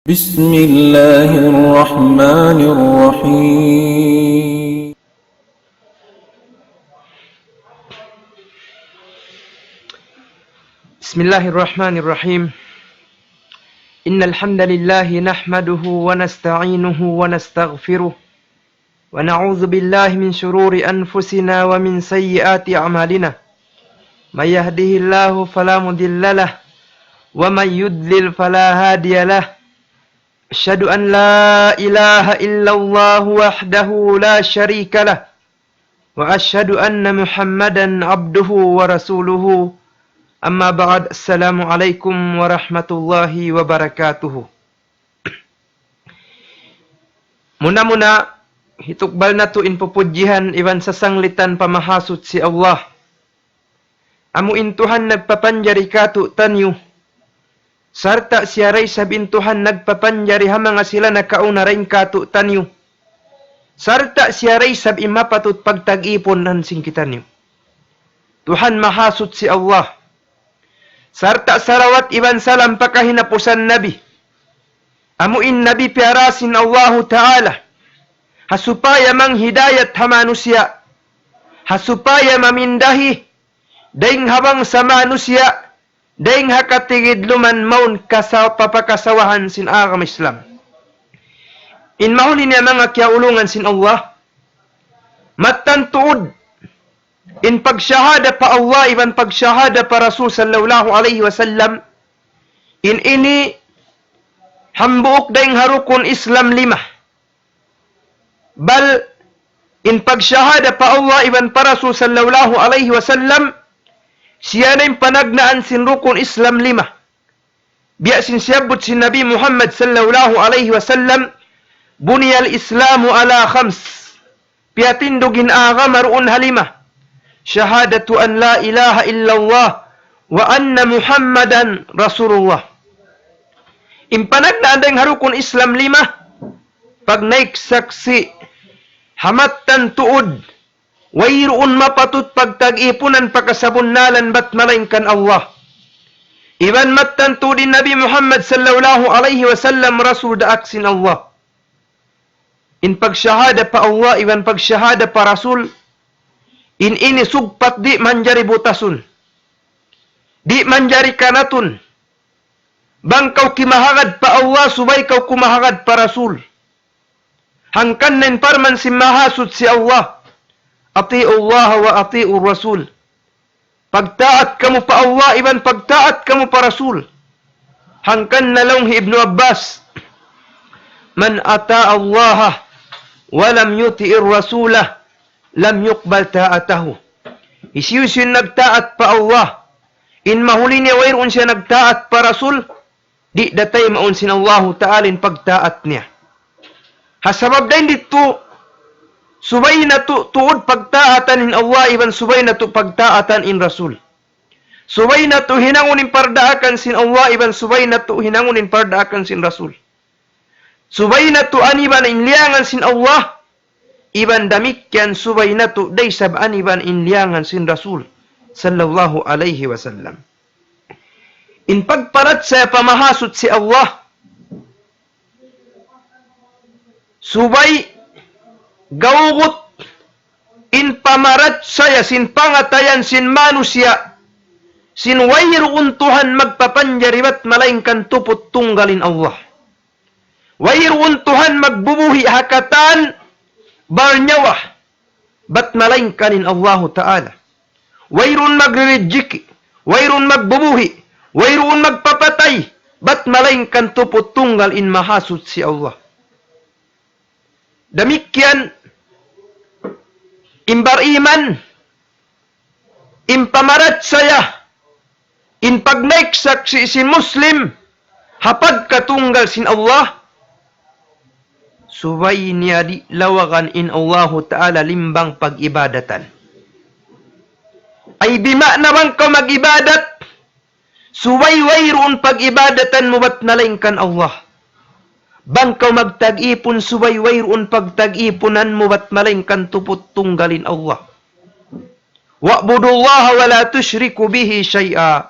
بسم الله الرحمن الرحيم بسم الله الرحمن الرحيم إن الحمد لله نحمده ونستعينه ونستغفره ونعوذ بالله من شرور أنفسنا ومن سيئات أعمالنا من يهده الله فلا مضل له ومن يضلل فلا هادي له أشهد أن لا إله إلا الله وحده لا شريك له وأشهد أن محمدا عبده ورسوله Amma ba'd, Assalamualaikum warahmatullahi wabarakatuh. Muna-muna, hitukbal na to in pupujihan iwan sa sanglitan pamahasut si Allah. Amuin Tuhan nagpapanjari katu tanyo. Sarta siyaray sabin Tuhan nagpapanjari hamanga sila nakauna rin katu tanyo. Sarta siyaray sab imapatut pagtag-ipon nansing kitanyo. Tuhan mahasut si Allah. Sarta salawat iban salam pakahinapusan Nabi. Amuin Nabi piarasin Allah Ta'ala. Hasupaya mang hidayat ha manusia. Hasupaya mamindahi. Daing habang sa manusia. Daing hakatigid luman maun papakasawahan sin agam Islam. In mahuli niya mga kiaulungan sin Allah. Matantuod. In pagsyahada pa Allah, iban pagsyahada pa Rasul sallallahu alaihi wasallam, in ini hambuok daing harukun Islam 5. Bal, in pagsyahada pa Allah, iban pa Rasul sallallahu alaihi wasallam, siya na yung panagnaan sin rukun Islam 5. Biya sin siyabot sin Nabi Muhammad sallallahu alaihi wasallam, buniyal Islamu ala khams. Piatindugin aga maruun halima. Syahadatu an la ilaha illallah wa anna Muhammadan Rasulullah. Impanag na andang harukon Islam 5. Pag naik saksi, hamatan tuod, wayroon mapatut pagtag-ipunan pagkasabunnalan bat malaingkan Allah. Iban matanto din Nabi Muhammad sallallahu alaihi wasallam Rasul daaksin Allah. In pagsyahada pa Allah, iban pagsyahada pa Rasul, in ini sugpat di manjari butasun. Di manjari kanatun. Bang kau kimahagad pa Allah, subay kau kumahagad pa Rasul. Hangkan nen parman si mahasud si Allah. Ati'u Allah wa ati'u Rasul. Pagtaat kamu pa Allah, iban pagtaat kamu pa Rasul. Hangkan nalonghi Ibnu Abbas. Man ata Allah wa lam yuti'ir Rasulah, lam yuqbal ta'atahu. Isiyusin nagtaat pa Allah. In mahuli niya wayroon siya nagtaat pa Rasul, di datay maun sin Allah Ta'ala in pagtaat niya. Hasabab dahin dito, subay na tuod pagtaatan in Allah, iban subay na to pagtaatan in Rasul. Subay na to hinangunin pardaakan sin Allah, iban subay na to hinangunin pardaakan sin Rasul. Subay na to aniban in liangan sin Allah, iban damikyan subay na to day saban iban inliangan sin Rasul sallallahu alaihi wasallam. In pagparat sa pamahasot si Allah, subay gawgot in pamarat saya sin pangatayan sin manusia, sin wayroon Tuhan magpapanjaribat malaingkan tupot tunggalin Allah. Wayroon Tuhan magbubuhi hakatan barnyawah, bat malaingkanin Allah Ta'ala. Wayroon magrirejiki, wayroon magbubuhi, wayroon magpapatay, bat malaingkan tupot tunggal in mahasut si Allah. Damikyan, imbar iman, impamarat saya, in pagnaik saksi si Muslim, hapad katunggal sin Allah, subay niya di lawakan in Allah Ta'ala limbang pag-ibadatan. Ay bima naman ka mag-ibadat, subay wayroon pag-ibadatan mo ba't nalaingkan Allah. Bang ka magtag-ipon, subay wayroon pagtag-iponan mo ba't malaingkan tupot tunggalin Allah. Wa'budullaha wa la tushriku bihi syai'a.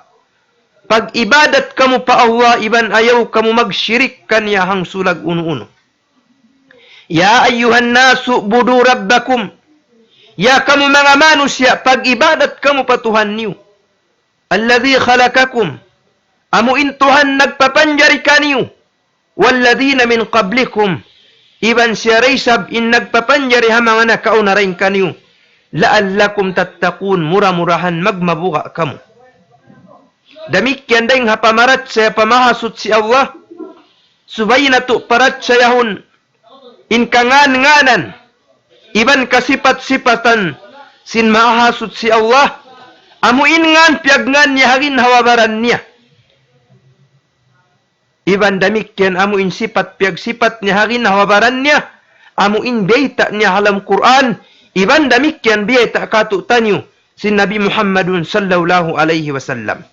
Pag ibadat kamu pa Allah, iban ayaw kamu magsyirik kaniya hang sulag uno-uno. Ya ayyuhan nasu budu rabbakum. Ya kamu mga manusia, pag ibadat kamu pa Tuhan niyo. Alladhi khalakakum. Amuin Tuhan nagpapanjari kaniyo. Walladhina min qablikum. Iban siya raysab in nagpapanjari ha mga nakauna rin kaniyo. La'allakum tattakun, mura-murahan magmabuka kamu. Damikyan dahing hapamarat saya pamahasut si Allah. Subay na to parat sayahun. In kangan-nganan. Iban kasipat-sipatan. Sin mahasut si Allah. Amuin ngan piagngan niya hagin hawabaran niya. Iban damikyan amuin sipat piag-sipat niya hagin hawabaran niya. Amuin biyta niya halam Quran. Iban damikyan biyta katutan niyo. Sin Nabi Muhammadun sallallahu alaihi wasallam.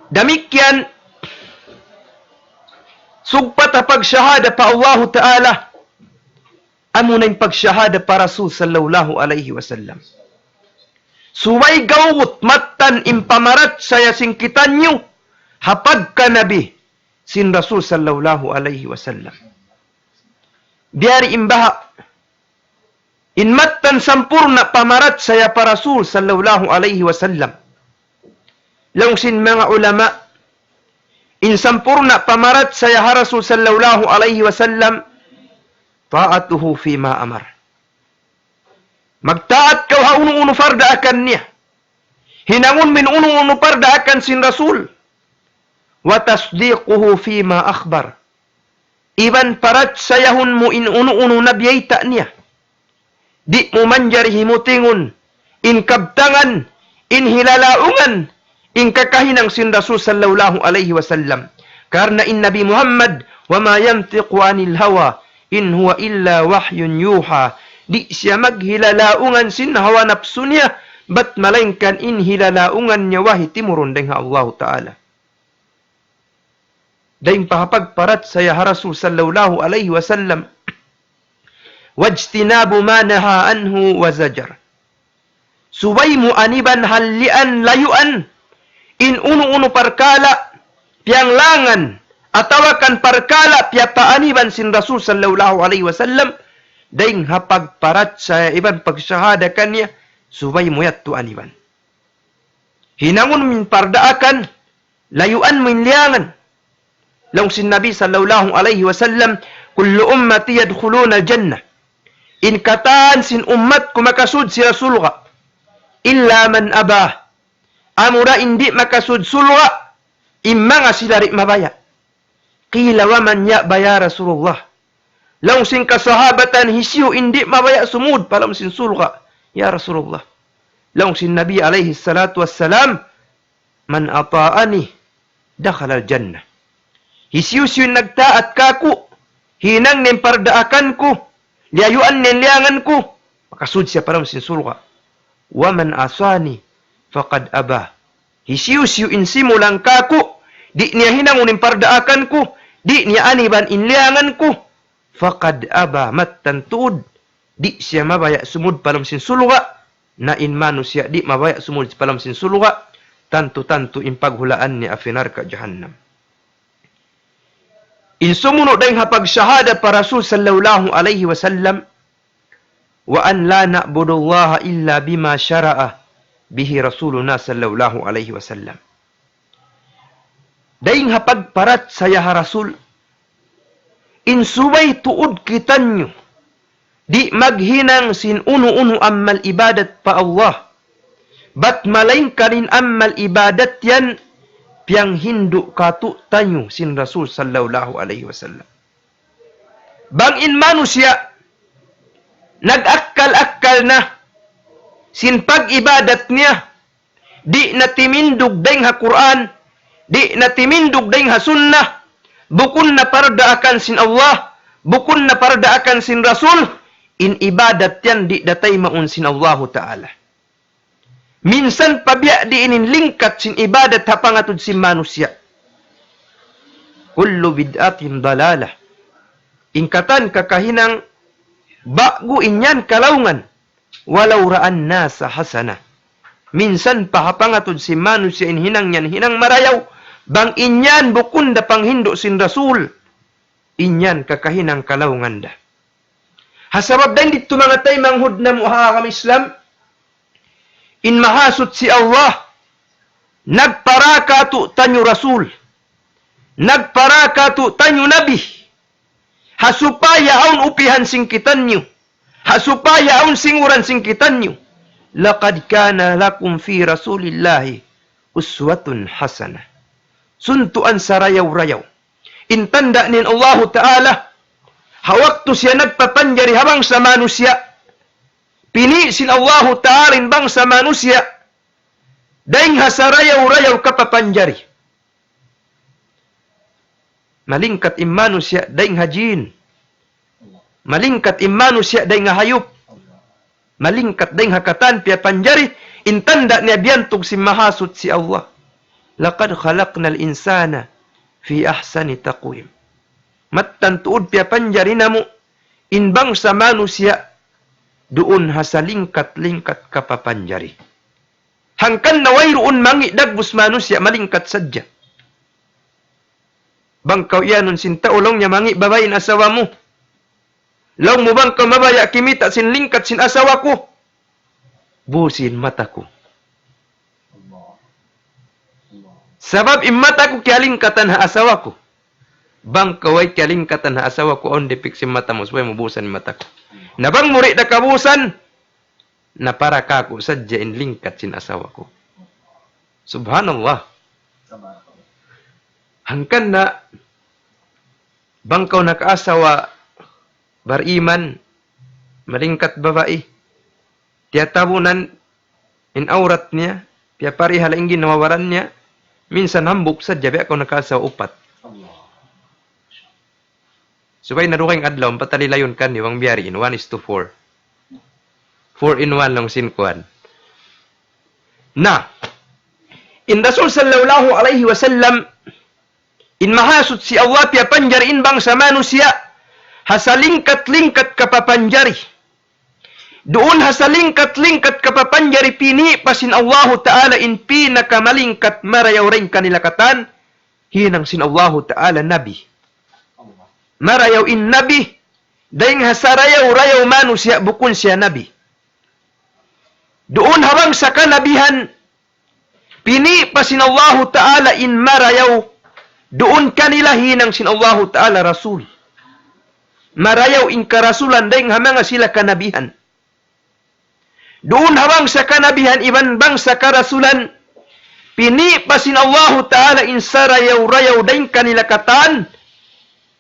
Damikyan, sugpat na pagsyahada pa Allah Ta'ala, amo na yung pagsyahada pa Rasul sallallahu alaihi wasallam. Suway gawut matan impamarat saya singkitan nyo, hapag ka nabi, sin Rasul sallallahu alaihi wasallam. Biyari imbaha, in matan sampurna pamarat saya pa Rasul sallallahu alaihi wasallam. Langsin mga ulama, in sampurna pamarat saya ha Rasul sallallahu alaihi wasallam, ta'atuhu fima amar. Magtaat kau ha uno-uno farda akan niya. Hinangon min uno-uno farda akan sin Rasul. Wa tasdiquhu fima akhbar. Iban parat sayahun mo in uno-uno nabiyayta niya. Di mo manjari himutingon, in kabtangan, in hilalaungan, in kakahinang sin Rasul sallallahu alaihi wasallam. Karena in Nabi Muhammad, wa ma yantiqu anil hawa, in huwa illa wahyun yuha. Di siya maghilalaungan sin hawa nafsu niya, bat malainkan in hilalaungan niya wahi timurun dengan Allah Ta'ala. Daing pahapagparat saya ha Rasul sallallahu alaihi wasallam, wajtinabu ma naha anhu wa zajar. Subay mo aniban halian layuan, in uno-uno parkala, piang langan, atawakan parkala, piapaaniban sin Rasul sallallahu alaihi wasallam, daing hapagparat sa iban pagsyahada kanya, subay mo yatto aniban. Hinangon min pardaakan, layuan min liangan. Laung sin Nabi sallallahu alaihi wasallam, kullu ummati yadkhuluna al-jannah. In kataan sin ummat kumakasud si Rasul ka, illa man abah. Amura hindi makasudsulwa, imma nga sila rin mabaya. Kila wa man ya baya Rasulullah. Laung sing kasahabatan hisyo hindi mabaya sumud palam sin sulwa, ya Rasulullah. Laung sin Nabi alaihi salatu wassalam, man ata'ani, dakhala al-jannah. Hisyo nagtaat kaku, hinang nin pardaakan ko, liyayuan nin liangan ko, makasud siya palam sin sulwa. Wa man asani, faqad aba. Hisiu-siu insimulang kaku, di niya hinangunin pardaakan ko, di niya aniban inliangan ko, faqad aba mattantuod, di siya mabaya sumud palam sin sulwa, na in manusia di mabaya sumud palam sin sulwa, tanto-tanto impaghulaan ni afinar ka jahannam. Insumuno dahing hapag syahada pa Rasul sallallahu alaihi wasallam, wa an la na'budullaha illa bima syara'a bihi Rasuluna sallallahu alaihi wasallam. Daing hapagparat saya ha Rasul, insubay tuod kitan nyo, di maghinang sin uno-uno ammal ibadat pa Allah, bat malain kanin ammal ibadat yan, piang hindu katu tanyo sin Rasul sallallahu alaihi wasallam. Bang in manusia, nag-akkal-akkal na, sin pag-ibadat niya, di natimindog dahing ha Quran, di natimindog dahing ha sunnah, bukun na pardaakan sin Allah, bukun na pardaakan sin Rasul, in ibadat yan di datay maun sin Allah Ta'ala. Minsan pabiya di inin lingkat sin ibadat ha pangatud sin manusia. Kullu bid'atin dalalah. Ingkatan kakahinang bago inyan kalaungan, walau ra'an nasa hasana. Minsan pahapangatod si manusia in hinang yan, hinang marayaw. Bang inyan bukun da panghindo sin Rasul. Inyan kakahinang kalawngan da. Hasabab din dito mga tay manghud na muha kami Islam. In mahasot si Allah. Nagparaka tu tanyo Rasul. Nagparaka tu tanyo Nabi. Hasupaya aun upihan singkitan nyo. Hasupaya aun singuran singkitan nyo. Laqad kana lakum fi Rasulillahi uswatun hasanah. Suntuan sa rayaw-rayaw. Intanda nin Allah Ta'ala, hawak to siya nagpapanjari habang sa manusia. Pini sin Allah Ta'ala bang sa manusia. Daing hasarayaw-rayaw kapapanjari. Malingkat manusia daing hajin. Malingkat manusia daing hayop. Malingkat daing hakatan pia panjari. Intanda niya biyantog si mahasut si Allah. Laqad khalaqnal insana fi ahsani taqwim. Mattantuod pia panjari namo. Inbang sa manusia. Doon hasalingkat-lingkat kapapanjari. Hangkan na wayroon mangi dagbus manusia malingkat sadya. Bangkaw yanon sinta ulong niya mangi babayin asawa mo. Long mo bang mabaya kimita sin lingkat sin asawa ko. Busin mata ko. Sabab imata ko kialingkatan ha asawa ko. Bangkaw ay kialingkatan ha asawa ko on depik sin mata mo. Sabay mo busan mata ko. Nabang muri na kabusan. Na para kako sadya in lingkat sin asawa ko. Subhanallah. Hangkan na bangkaw nakaasawa bariman malingkat babae. Tiyatabunan in aurat niya. Piya parihala ingin nawawaran niya. Minsan hambuk sadya biya ako nakaasawa upat. Subay naruking adlaw patalilayon kan ni wang biyari in 1:4. 4-in-1 lang sinkuan. Na, in Rasul sallallahu alaihi wasallam, in mahasut si Allah pia panjari in bang sa manusia, hasalingkat-lingkat kapapanjari. Doon hasalingkat-lingkat kapapanjari pini pasin Allah Ta'ala in pinakamalingkat marayaw rin kanilakatan, hinang sin Allah Ta'ala Nabi. Marayaw in Nabi, daing hasarayaw-rayaw manusia bukun siya Nabi. Doon habang sa kanabihan, pini pa sin Allah Ta'ala in marayaw, doon kanila hinang sin Allah Ta'ala Rasul. Marayaw in karasulan, daing hamanga sila kanabihan. Doon habang sa kanabihan, iban bang sa karasulan, pini pa sin Allah Ta'ala in sarayaw-rayaw, daing kanila katan,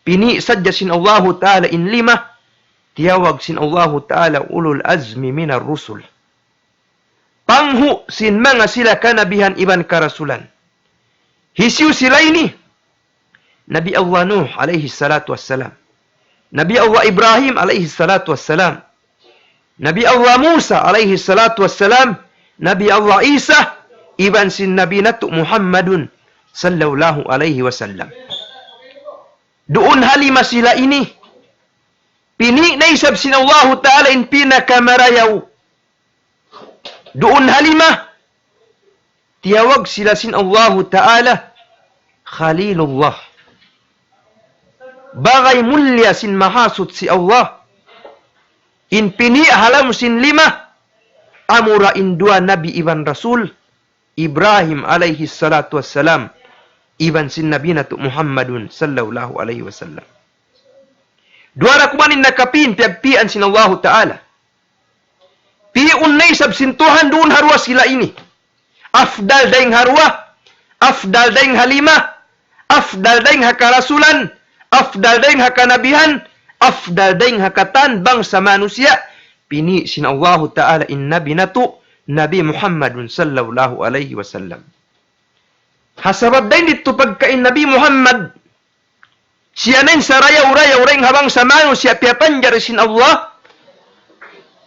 pini sadya sin Allah Ta'ala in 5, tiyawag sin Allah Ta'ala ulul azmi minar rusul. Panghu sin mga sila kanabihan iban karasulan. Hisiu sila ini. Nabi Allah Nuh alaihi salatu wassalam. Nabi Allah Ibrahim alaihi salatu wassalam. Nabi Allah Musa alaihi salatu wassalam. Nabi Allah Isa iban sin Nabi Natu Muhammadun sallallahu alaihi wasallam. Doon halima sila ini. Pini na isab sin Allah Ta'ala in pinakamarayaw. Doon halima, tiyawag sila sin Allah Ta'ala, Khalilullah. Bagay mulya sin mahasut si Allah. In pini halam sin 5, amura in 2 Nabi iban Rasul, Ibrahim alaihi salatu wassalam, iban sin Nabi Natu Muhammadun sallallahu alaihi wasallam. Duara kumanin nakapin, piyagpian sin Allah Ta'ala. Piun na isab sintuhan doon harwa sila ini. Afdal daing harwa, afdal daing halima, afdal daing hakarasulan, afdal daing hakanabihan, afdal daing hakatan bang sa manusia. Pini sin Allah Ta'ala in Nabi Natu, Nabi Muhammadun sallallahu alaihi wasallam. Hasabab daing dito pagkain Nabi Muhammad, siya na sa rayaw-rayaw ring habang sa manusia piyapanjar sin Allah,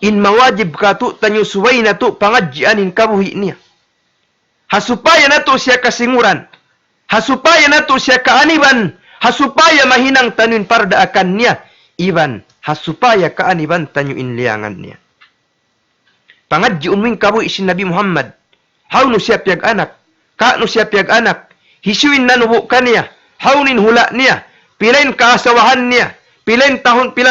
in mawajib ka to, tanyo suway na to, pangadjianin kabuhi niya. Hasupaya na to siya kasinguran. Hasupaya na to siya kaaniban. Hasupaya mahinang tanyon parda akan niya. Iban, hasupaya kaaniban tanyo inliangan niya. Pangadji unwing kabuhi si Nabi Muhammad. How no siya piyag anak? Kaano siya piyag anak? Hisuin na nubo kaniya. Haunin hula niya. Pilain kaasawahan niya. Pila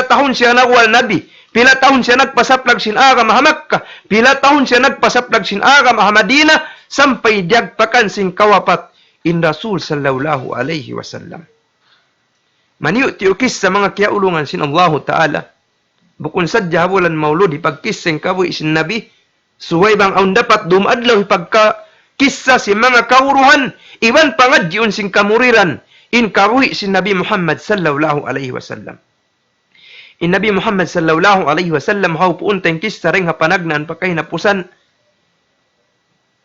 tahon siya nagwal nabi. Pila tahon siya nagpasaplag sin aga mahamakka. Pila tahon siya nagpasaplag sin aga mahamadina. Sampay diagpakan sin kawapat in Rasul sallallahu alaihi wasallam. Maniyo tiukis sa mga kiaulungan sin Allah Ta'ala. Bukun sadya habulan maulud ipagkis sin kabuhi sin nabi. Suway bang aun dapat dumadlaw ipagka kissa si mga kauruhan, iban pangadjiun sing kamuriran, in kabuhi si Nabi Muhammad sallallahu alaihi wasallam. In Nabi Muhammad sallallahu alaihi wasallam, haw puunteng kissa ring hapanagnan pakay napusan.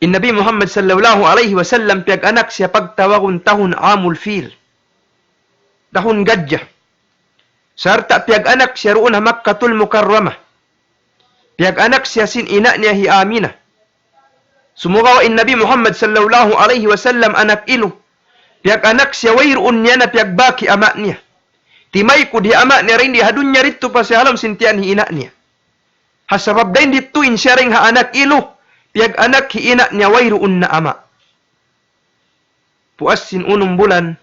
In Nabi Muhammad sallallahu alaihi wasallam, piyag anak siya pagtawagon tahun amul fil. Tahun gadya. Sarta piyag anak siya roon ha Makkatul Mukarramah. Piyag anak siya sin ina niya hi Aminah. Sumugaw in Nabi Muhammad sallallahu alaihi wasallam anak ilo. Piyag anak siya wayroon niya na piyag baki ama niya. Timay ko di ama niya rin di hadun niya rito pa siya halam sintian hi ina niya. Hasabab dahin dituin siya rin ha anak ilo. Piyag anak hi ina niya wayroon na ama. Puas sin unong bulan.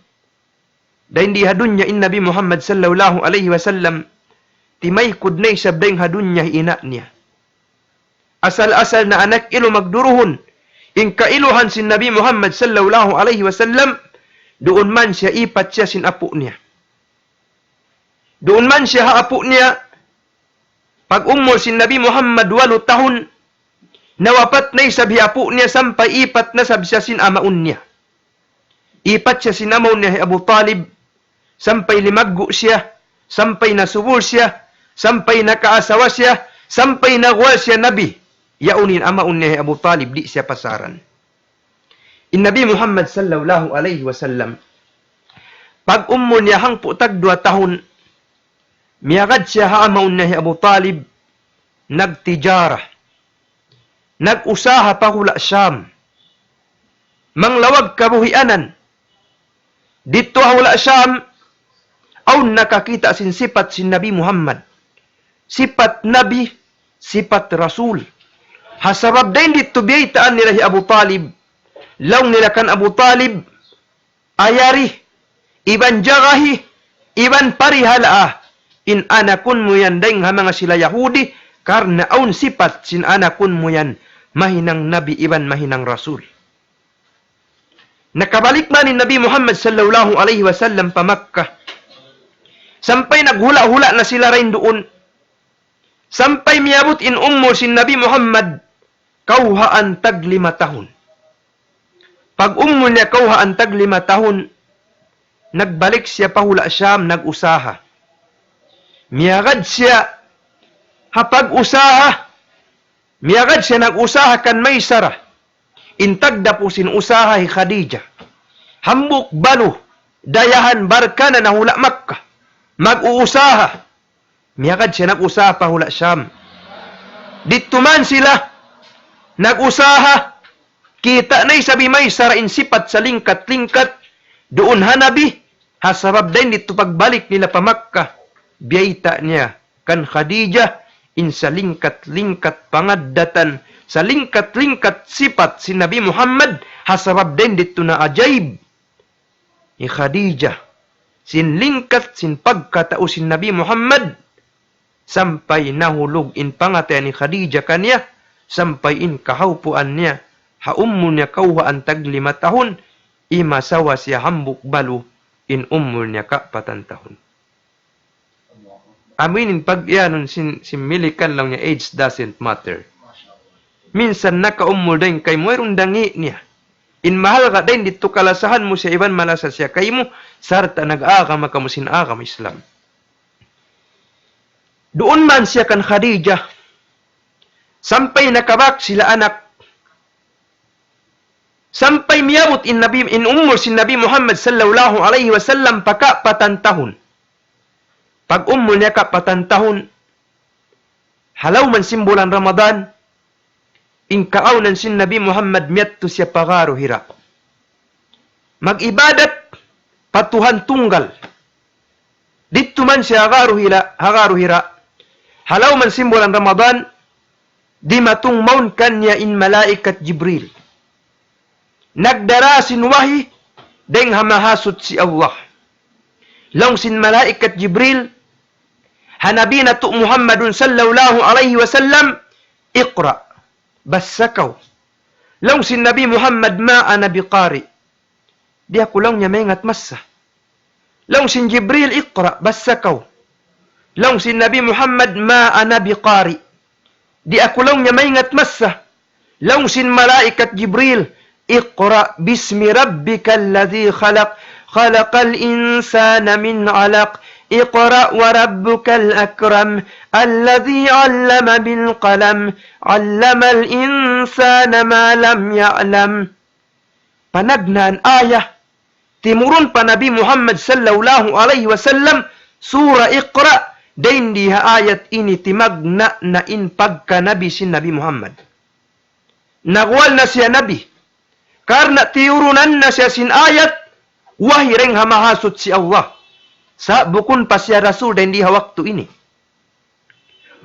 Dahin di hadun niya in Nabi Muhammad sallallahu alaihi wasallam. Timay kudnay sabdeng hadun niya hi ina niya. Asal-asal na anak ilo magduruhon. In kailuhan sin Nabi Muhammad sallallahu alaihi wasallam, doon man siya ipat siya sin apo niya. Doon man siya haapo niya, pag umol sin Nabi Muhammad 8 tahon, nawapat na isabi apo niya sampay ipat na sab siya sin amaun niya. Ipat siya sin amaun niya Abu Talib, sampay limaggo siya, sampay nasubol siya, sampay nakaasawa siya, sampay nagwal siya Nabi. Yaunin amaun niya Abu Talib, di siya pasaran. In Nabi Muhammad sallallahu alaihi wasallam, pag umon niya hang putag 2 tahon, miyagad siya amaun niya Abu Talib, nagtijara, nag-usaha pa hula Syam, manglawag kabuhianan, dito hula Syam, aw nakakita sin sipat sin Nabi Muhammad, sipat Nabi, sipat Rasul. Hasabab din dito biyaitaan nila si Abu Talib. Laong nila kan Abu Talib, ayari, iban jagahi, iban parihala. In anakun mo yan dahing ha mga sila Yahudi, karna aun sipat sin anakun mo yan, mahinang Nabi, iban mahinang Rasul. Nakabalik man ni Nabi Muhammad sallallahu alaihi wasallam pa Makkah. Sampay naghula-hula na sila rin doon. Sampay miyabot in ummo sin Nabi Muhammad, kauhaan tag 5 tahon. Pag ummo niya kauhaan tag 5 tahon, nagbalik siya pahula Syam, nag-usaha. Miyagad siya, hapag-usaha, miyagad siya nag-usaha kan Maysara. Intag da po sin usaha hi Khadija. Hambuk balo, dayahan barka na nahula Makkah. Mag-uusaha. Miyagad siya nag-usaha pahula Syam. Dito man sila, nag-usaha, kita na'y sabi Maysara insipat sa lingkat-lingkat, doon hanabi, hasabab din dito pagbalik nila pa Makkah, biyayta niya, kan Khadijah, in sa lingkat-lingkat pangaddatan, sa lingkat-lingkat sipat si Nabi Muhammad, hasabab din dito na ajaib, ni Khadijah, sin lingkat, sin pagkatao sin Nabi Muhammad, sampay nahulog in pangatay ni Khadijah kanya, sampay in kahawpuan niya, haummo niya kauhaan tag 5 tahon, imasawa siya hambuk balo, in ummo niya ka 4 tahon. Aminin pag yanon similikan lang niya, age doesn't matter. Minsan nakaummo din kay mayroong dangi niya. In mahal ka din, dito kalasahan mo siya, iban malasa siya kay mo, sarta nag-aaka makamusin akam Islam. Doon man siya kan Khadijah, sampay nakabak sila anak. Sampay miyabot in umur si Nabi Muhammad sallallahu alaihi wasallam paka 4 tahon. Pag umur niya ka 4 tahon, halaw man simbolan Ramadan, in kaawnan sin Nabi Muhammad miyadto siya pagaro hira. Mag-ibadat patuhan tunggal. Dito man siya hagaro hira. Halaw man simbolan Ramadan, di matung maun kanya in malaikat Jibril. nagdara sin wahi, deng hamahasot si Allah. Long sin malaikat Jibril, hanabi na tu Muhammadun sallallahu alaihi wasallam, iqra, basakaw. Long sin Nabi Muhammad ma'a biqari. Di ako lang niya may ngat masa. Long sin Jibril, iqra, basakaw. Long sin Nabi Muhammad ma'a biqari. Di ako lang niya may ngat masa. Long sin malaikat Jibril, iqra bismi rabbikal ladzi khalaq, khalaqal insana min 'alaq, iqra wa rabbukal akram, alladzi 'allama bil qalam, 'allamal insana ma lam ya'lam. Panagnan ayah timurun pa Nabi Muhammad sallallahu alaihi wasallam surah Iqra, dain diha ayat ini timagna na in pagka Nabi sin Nabi Muhammad. Nagwal na siya Nabi. Karena tiurunan na siya sin ayat, wahi ring hamahasot si Allah. Sa bukun pa siya Rasul dan diha waktu ini.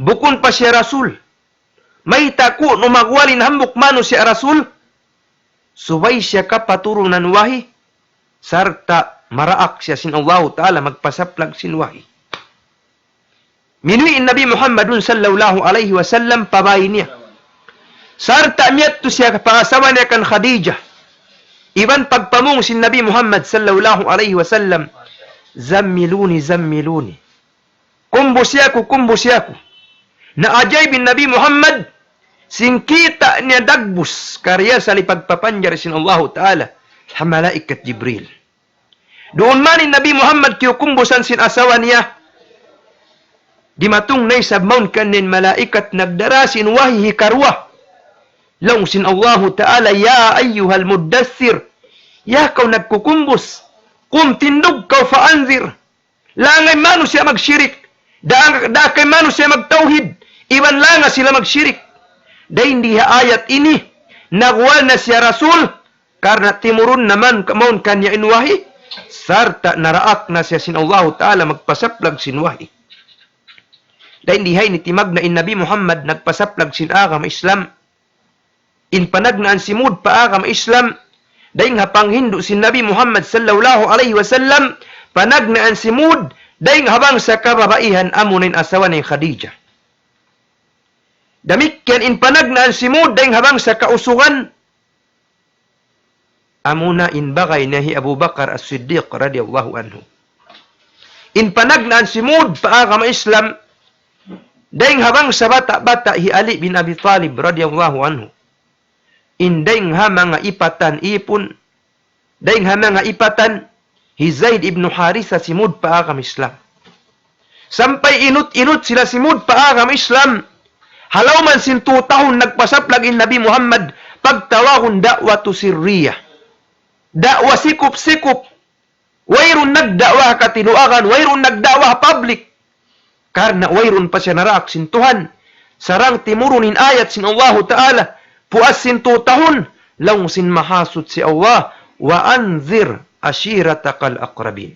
Bukun pa siya Rasul. May taku no magwalin hambuk mano siya Rasul. Suway siya kapaturunan wahi. Sarta maraak siya sin Allah Ta'ala magpasaplag sin wahi. Minuin Nabi Muhammadun sallallahu alaihi wasallam pabay niya. Sarta miyat to siya pangasawa niya kan Khadijah. Iban pagpamung sin Nabi Muhammad sallallahu alaihi wasallam, zammiluni, zammiluni. Kumbusyaku, kumbusyaku. Na ajay bin Nabi Muhammad, singkita niya dagbus, karya sa lipagpapanjar sin Allah Ta'ala, sa malaikat Jibril. Doon manin Nabi Muhammad kiyukumbusan sin asawa niya, di matong na isabmaun kanin malaikat nagdarasin wahi hikarwa. Long sin Allah Ta'ala, ya ayyuhal muddassir, ya kau nagkukumbus, kum tindog kau faanzir. Langay mano siya magsyirik, dakay mano siya magtauhid, iban langa sila magsyirik. Dahil hindi ayat ini, nagwal na siya Rasul, karena timurun naman kamaun kanya inwahi, sarta naraak na siya sin Allah Ta'ala magpasaplag sin wahi. Dahil hindi hay nitimag na in Nabi Muhammad nagpasaplag sin agam Islam, in panagnaan simud paagam Islam, dahil hapang hindu sin Nabi Muhammad sallallahu alaihi wasallam, panagnaan simud, dahil habang sa kababaihan amunin asawa ni Khadijah. Damikyan in panagnaan simud, dahil habang sa kausugan, amuna in bagay nahi Abu Bakar as-Siddiq radiyallahu anhu. In panagnaan simud paagam Islam, dahil habang sa bata-bata hi Ali bin Abi Talib radiyallahu anhu. Indeng ha mga ipatan ipon, deng ha mga ipatan, hi Zaid ibn Harisa simud paagam Islam. Sampay inut-inut sila simud paagam Islam. Halaw man sin 2 tahon nagpasaplag in Nabi Muhammad, pagtawahon da'wa to sirriya. Da'wa sikop-sikop. Wayrun nagda'wa katinuagan, wayrun nagda'wa public. Karna wayrun pa siya naraak sin Tuhan. Sarang timurunin ayat sin Allah Ta'ala, puas sin 2 tahun, lang sin mahasut si Allah, wa anzir ashiratakal aqrabin.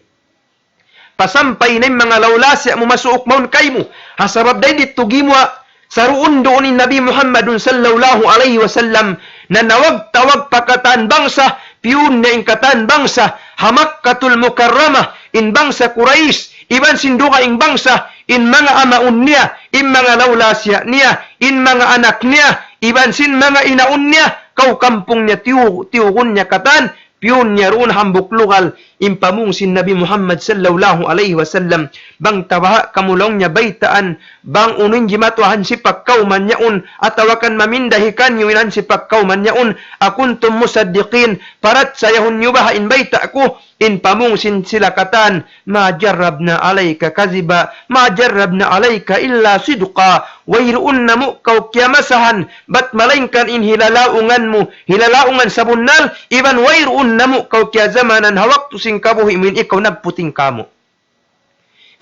Pasampay na mga lawlasya mo masuok maun kay mo, hasabab day dito gimwa, saruun doon ni Nabi Muhammadun sallallahu alaihi wasallam, na nawag-tawag pakatan bangsa, piyun na ingkatan bangsa, hamakkatul mukarramah, in bangsa Quraish, iban sinduka ing bangsa, in mga amaun niya, in mga lawlasya niya, in mga anak niya, iban sin mga inaun niya, kau kampung niya tiwukun niya katan, piyun niya roon hambuk lokal, impamung sin Nabi Muhammad sallallahu alaihi wasallam, bang tabaha kamulong niya baytaan, bang unin jimatuhan si pagkaw man yaun, atawakan mamindahikan yuinan si pagkaw man yaun, akuntum musaddiqin, parat sayahun niyo ba in bayta ako, in pamung sin sila katan, ma jarrabna alayka kaziba, ma jarrabna alayka illa sidqa, wayruun na mo kau kiamasahan, bat malaingkan in hilalaungan mo, hilalaungan sa bunal, iban wayruun na mo kau kia zamanan hawak tusing kabuhi min ikaw nagputing kamo.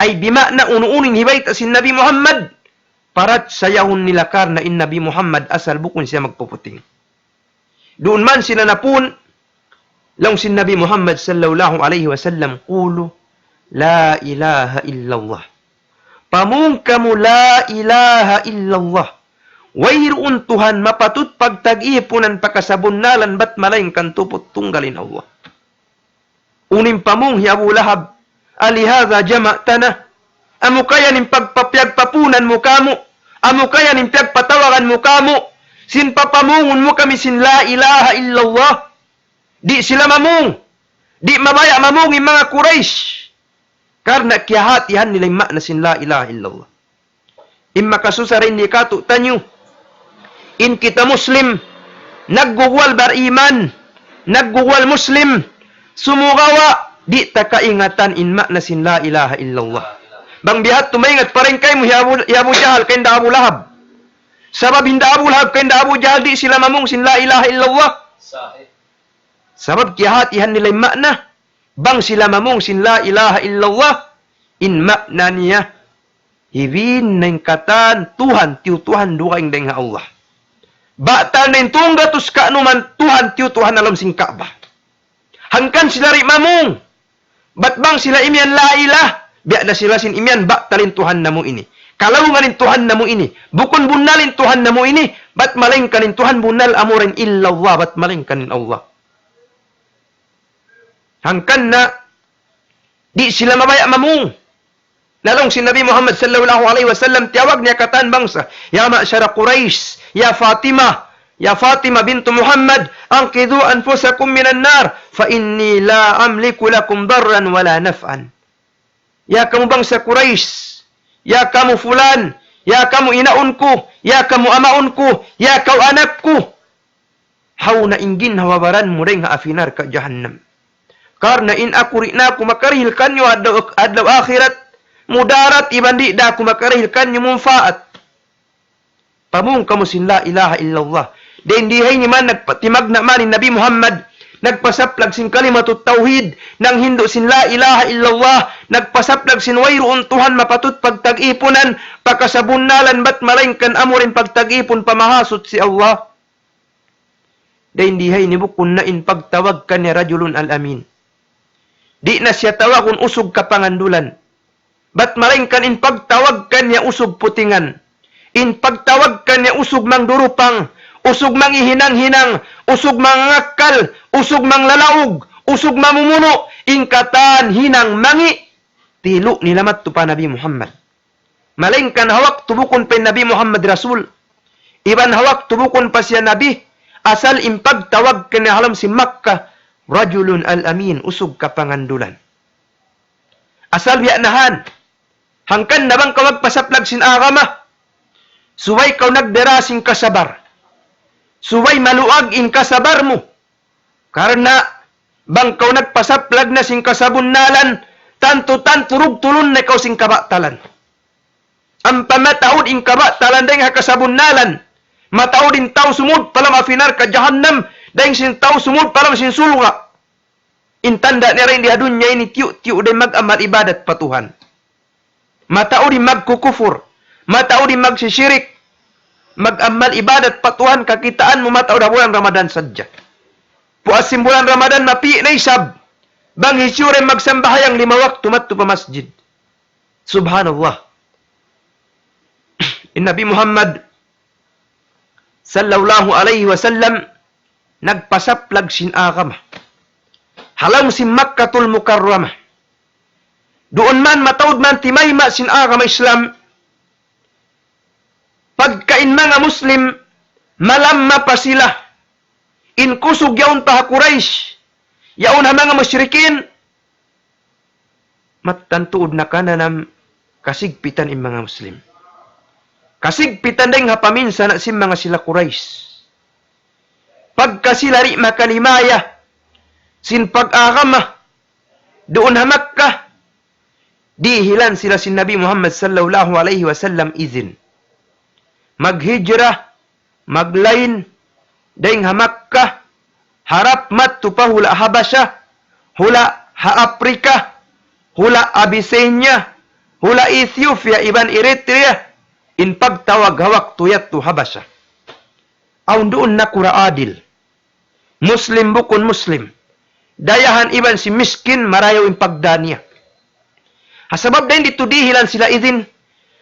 Ay bima na unuunin hibay sin Nabi Muhammad, parat sayahun nila karna in Nabi Muhammad asal bukun siya magpuputing. Doon man sila napun, lang sin Nabi Muhammad sallallahu alaihi wasallam, qulu la ilaha illallah. Pamung kamu la ilaha illallah. wayroon Tuhan mapatut pagtag-ipunan pakasabunnalan bat malayng kantupot tunggalin Allah. Unim pamong hi Abu Lahab, alihada jama'tana, amo kaya ning pagpapyagpapunan mo kamo, amo kaya ning pagpatawagan mo kamo, sin papamungon mo kami sin la ilaha illallah. Di sila mamung, di mabaya mamung yung mga Quraysh. Karena kiyahatihan nila yung makna sin la ilaha illallah. Imma kasusarin ni kato tanyo, in kita Muslim, naggugwal bar iman, naggugwal Muslim, sumugawa, di ta kaingatan in makna sin la ilaha illallah. Bang bihat tumaingat pa rin kayo mo Abu Jahal kayo da Abu Lahab. Sabab hinda Abu Lahab kayo da Abu Jahal di sila mamung sin la ilaha illallah. Sabab kiyahatihan nila yung makna. Bang sila mamung sin la ilaha illallah. In makna niya. Hivin na yung katan Tuhan, Tuhan dukaing dahil nga Allah. Bata na yung tunggatus ka anuman Tuhan alam sing Kaaba. Hangkan sila rin mamung. Ba't bang sila imyan la ilah? Biya na sila sin imyan, talin Tuhan na mo ini. Kalawunganin Tuhan na mo ini. Bukon bunalin Tuhan na mo ini. Ba't maling kanin Tuhan bunal amurin illallah. Ba't maling kanin Allah. Hangkan na, di sila mabaya mamung. Lalong si Nabi Muhammad sallallahu alaihi wasallam, tiyawag niya katan bangsa, Ya ma'syara Quraish, Ya Fatima bintu Muhammad, anqidhu anfusakum minan nar, fa inni la amliku lakum darran wala naf'an. Ya kamu bangsa Quraish, ya kamu fulan, ya kamu inaunku, ya kamu amaunku, ya kau anakku. Haw na ingin hawabaran mo rin nga afinar ka jahannam. Karena in aku rina aku makarihil kanyo adlaw akhirat, mudarat ibandi da aku makarihil kanyo mumfaat. Pamung kamu sin la ilaha illallah. Den dihay ni man nagpatimag na man ni Nabi Muhammad, nagpasaplag sin kalimatut tauhid, nang hindo sin la ilaha illallah, nagpasaplag sin wayroon Tuhan mapatut pagtag-ipunan, pakasabunnalan bat malayngkan amurin pagtag-ipon pamahasot si Allah. Den dihay ni bukun na in pagtawag ka ni rajulun al-amin. Di na siya tawagon usog kapangandulan. Ba't malayngkan in pagtawag ka niya usog putingan. In pagtawag ka niya usog mangdurupang, usog mangihinang-hinang, usog mangakal, usog manglalaog, usog mamumuno, ingkatan hinang mangi. Tilo nilamat to pa Nabi Muhammad. Malayngkan hawak tubukon pa Nabi Muhammad Rasul. Iban hawak tubukon pa siya Nabi. Asal impagtawag ka niya halam si Makkah, rajulun al-amin, usog kapangandulan. Asal biyanahan, hangkan na bang kawag pasaplag sin agama, suway kaw nagdera sing kasabar, suway maluag in kasabar mo, karena bang kaw nagpasaplag na sing kasabunnalan, tanto-tanto rugtulon na kaw sing kabatalan. Ang pamataod in kabatalan dahil kasabunnalan, mataod in tao sumud palam afinar ka jahannam, dahil sin tao sumud palam sin sulunga. Intanda ni rin di adunya ini tiyo-tiyo din mag-amal ibadat patuhan. Matao din magkukufur. Matao din magsisirik. Mag-amal ibadat patuhan kakitaan mo matao na bulan Ramadan sadya. Puasim bulan Ramadan mapi na isab. Bang hisyure magsambahayang 5 waktu matto pa masjid. Subhanallah. Nabi Muhammad sallallahu alaihi wasallam nagpasaplag sin agama. Halang si Makkatul Mukarramah. Doon man matawad man timayma sin agama Islam. Pagkain mga Muslim, malamma pa sila. In kusog yaon pa Quraysh. Yaon ha mga musyrikin. Matantuod na ka na nam kasigpitan in mga Muslim. Kasigpitan dahil hapaminsa na si mga sila Quraysh. Pagka sila ri makalimaya, sin pag-agama, doon ha Makkah, dihilan sila sin Nabi Muhammad sallallahu alaihi wasallam izin. Maghijrah, maglain, dahil ha Makkah, harap mat pa hula Habasya, hula ha Afrika, hula Abyssinia, hula Ethiopia, iban Eritrea, in pagtawag hawak tuyat to Habasya. Aun doon na kura adil. Muslim bukon Muslim. Dayahan iban si miskin marayaw in pagdaniya. Hasabab din dito dihilan sila idin.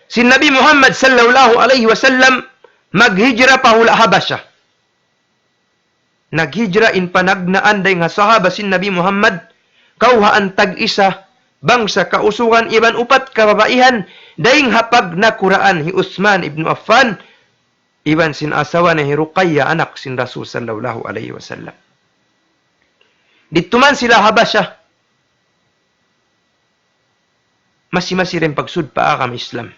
Si Nabi Muhammad sallallahu alaihi wasallam maghijra pahula Habasya. Naghijra in panagnaan day nga sahaba sin Nabi Muhammad, kauhaan tag-isa, bangsa kausugan iban upat kababaihan, daying hapag na Quraan hi Uthman ibn Affan, iban sin asawa na hi Ruqayya, anak sin Rasul sallallahu alaihi wasallam. Dito man sila Habasya, masi-masi rin pagsud pa akam Islam.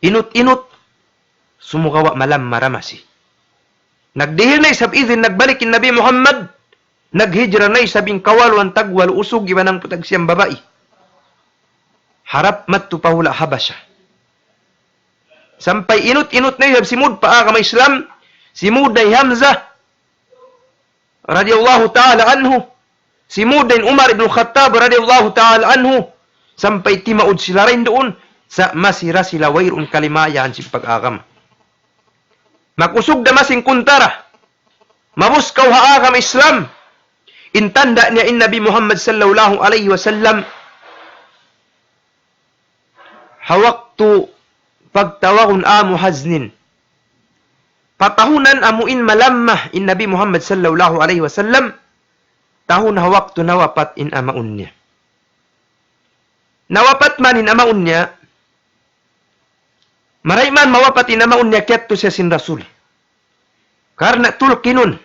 Inut-inut, sumukawa malam maramasi. Nagdihil na isab idin, nagbalik in Nabi Muhammad, naghijra na isabing kawalwan tagwal, usog iba ng putag siyang babae. Harap matupahula Habasya. Sampay inut-inut na isab simud pa akam Islam, simud ay Hamzah, radiyallahu ta'ala anhu, simud ay Umar ibn Khattab, radiyallahu ta'ala anhu, sampay timaud sila rin doon, sa masira sila wayrun kalimayaan si pag-akam. Makusog na masing kuntara, mabuskaw haakam Islam, intanda niya in Nabi Muhammad sallallahu alaihi wasallam, hawaktu pagtawakun amu haznin, patahunan amuin malamah in Nabi Muhammad sallallahu alaihi wasallam, tahun hawaktu nawapat in amaun niya. Nawapat man in amaun niya, marayman mawapat in amaun niya, kyato siya sin Rasul. Karena tulkinun,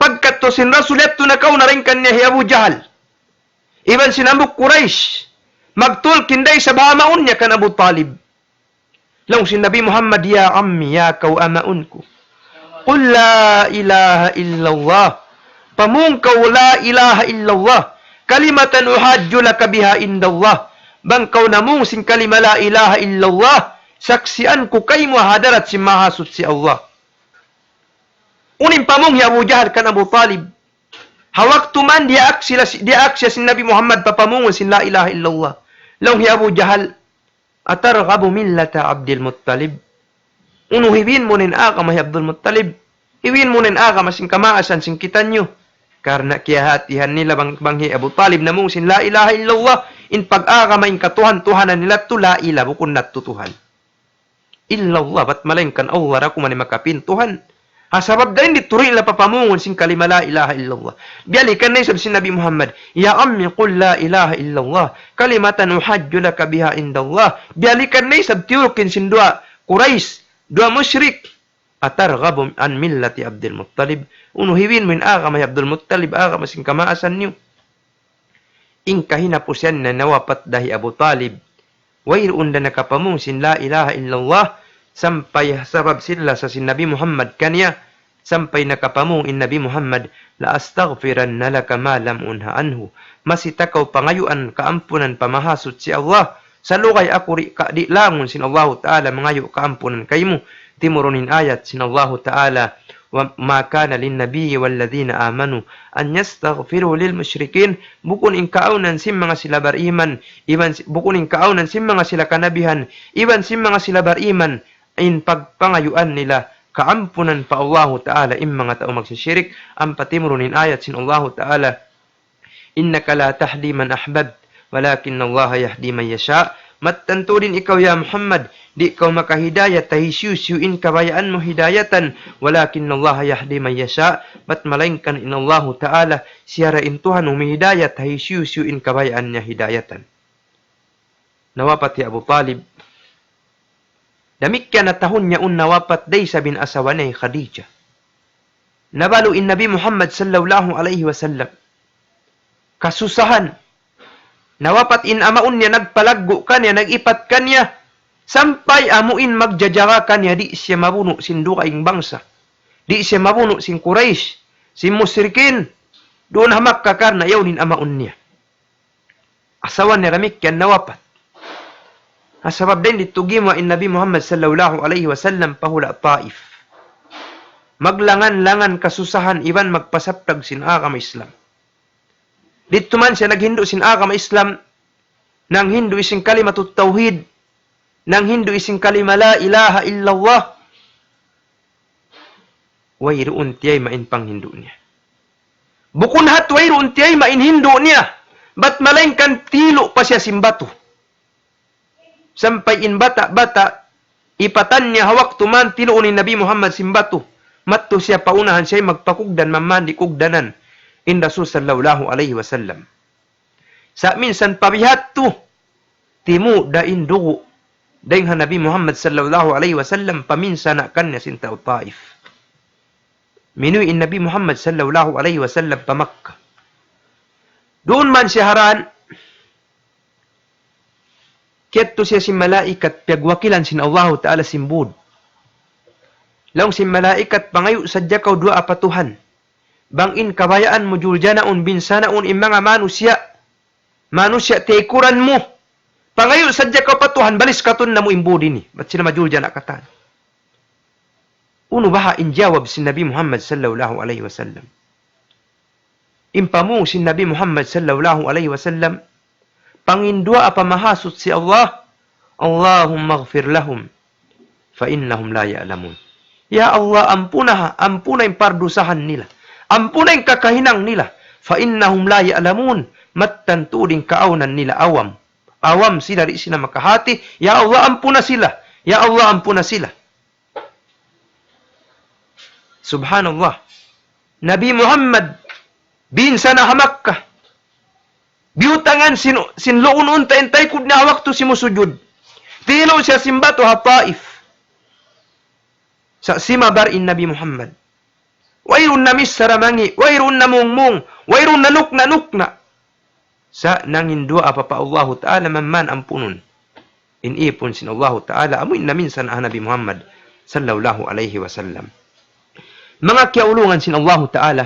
pagkat to sin Rasul yato na kau na rin kanya hi Abu Jahal, iban sinambuk Quraysh, magtulkin day sa bahamaun niya kan Abu Talib. Lang sin Nabi Muhammad, ya ammi, ya kau amaun ko, qul la ilaha illallah, pamungkaw la ilaha illallah, kalimatan uhadju laka biha indallah, bangkaw namung sing kalima la ilaha illallah, saksian ko kay mo hadarat si mahasud si Allah. Unim pamong ya Abu Jahal kan Abu Talib, hawak tuman dia aksya sin Nabi Muhammad papamungon sin la ilaha illallah. Long hi Abu Jahal, atarghabu millata Abdul Muttalib, unuhibin mo nin akam hi Abdul Muttalib, hiwin mo nin akam sing kamaasan sing kitanyo. Karena kiyahatihan nila banghi Abu Talib na mong sin la ilaha illallah, in pag-akama in katuhan-tuhanan nila to la ila bukun natutuhan. Illallah, bat malengkan Allah ako man makapintuhan. Sabab dahin dituri ila papamungon sin kalima la ilaha illallah. Biyalikan na isab sin Nabi Muhammad, ya ammi qul la ilaha illallah, kalimatan uhadju laka biha indallah. Biyalikan na isab tiukin sin dua Quraish, dua musyrik, atarghabu an millati Abdul Muttalib, unuhiwin mo in agama Abdul Muttalib, agama sing kamaasan niyo. Ingkahina po siya na nawapat dahi Abu Talib, wayroon na nakapamung sin la ilaha illallah, sampay sabab sila sa sin Nabi Muhammad kanya, sampay nakapamung in Nabi Muhammad, la astaghfiran na laka ma lam unha anhu, masitakaw pangayuan kaampunan pamahasot si Allah, sa lukay ako di langon sin Allah Ta'ala mangayo kaampunan kaymo. Timurunin ayat sin Allah Ta'ala, wa ma kana lin nabiyyi wal ladzina amanu an yastaghfiru lil musyrikin, bukun in kaunan sim mga sila bariman, iban bukun in kaunan sim mga sila kanabihan, iban sim mga sila bariman, in pagpangayuan nila kaampunan pa Allah Ta'ala im mga tao magsisyirik. Ang patimurunin ayat sin Allah Ta'ala, innaka la tahdi man ahbabt walakin Allah yahdi man yasha. Mattanto din ikaw ya Muhammad, di ikaw makahidayat, tahisyusyuin kabayaan mo hidayatan, walakin Allah yahdi man yasha, mat malaingkan in Allah Ta'ala, siyara intuhan umihidayat, tahisyusyuin kabayaan niya hidayatan. Nawapat ya Abu Talib, damik na tahun niya nawapat day sa binasawa ni Khadija. Nabaluin Nabi Muhammad sallallahu alaihi wasallam, kasusahan, nawapat in amaun niya, nagpalaggo kanya, nagipat kanya, sampay amuin magjajara kanya, di siya mabuno sin dukaing bangsa, di siya mabuno sin Quraysh, sin musyrikin, doon hamak kakar na yaw nin amaun niya. Asawan ni ramik yan nawapat. Asabab din ditugim wa in Nabi Muhammad sallallahu alaihi wasallam pahula Taif. Maglangan-langan kasusahan, iban magpasaptag sin akam Islam. Dito man siya naghindo sin agama Islam, nang Hindu ising kalimatut tauhid, nang Hindu ising kalima la ilaha illallah, wayroon tiyay main pang Hindu niya. Bukun hat wayroon tiyay main Hindu niya, bat malaingkan tilo pa siya simbato. Sampay in bata-bata, ipatan niya hawak tuman tinuon ni Nabi Muhammad simbatu. Matto siya paunahan siya magpakugdan mamandi kugdanan in Rasul sallallahu alaihi wasallam. Sa minsan pabihat tu timu dain dugo daing Nabi Muhammad sallallahu alaihi wasallam paminsan akan niya sinta Taif. Minuin Nabi Muhammad sallallahu alaihi wasallam pa Makkah. Doon man siya haran Kiyat siya si malaikat piyagwakilan sin Allah Ta'ala simbud. Laong si malaikat pangayo sadya kaw dua apatuhan. Bangin kabayaan mo juljanaon binsanaon in mga manusya. Manusya teikuran mo. Pangayo sadya kaw patuhan balis katon na mo imbudi ni. Ba't sila majuljana katan? Uno baha injawab si Nabi Muhammad sallallahu alaihi wasallam. Impamung si Nabi Muhammad sallallahu alaihi wasallam pangindua apa mahasut si Allah, Allahumma ghafir lahum, fa innahum la ya'lamun. Ya Allah, ampuna yung pardusahan nila. Ampuna yung kakahinang nila. Fa innahum la ya'lamun, mattantuding kaaunan nila awam. Awam sila, di sila makahati. Ya Allah, ampuna sila. Ya Allah, ampuna sila. Subhanallah. Nabi Muhammad, bin sana Makkah, biutangan sinloon untay kud na waktu si musujud. Tilo siya simbato ha Taif. Sa simabarin Nabi Muhammad. Wairun na misaramangi, wairun na mungmung, wairun na nukna. Sa nangindua apa pa Allah Ta'ala man ampunun. Inipon sin Allah Ta'ala amuin na minsan Nabi Muhammad sallallahu alaihi wasallam. Mga kiaulungan sin Allah Ta'ala.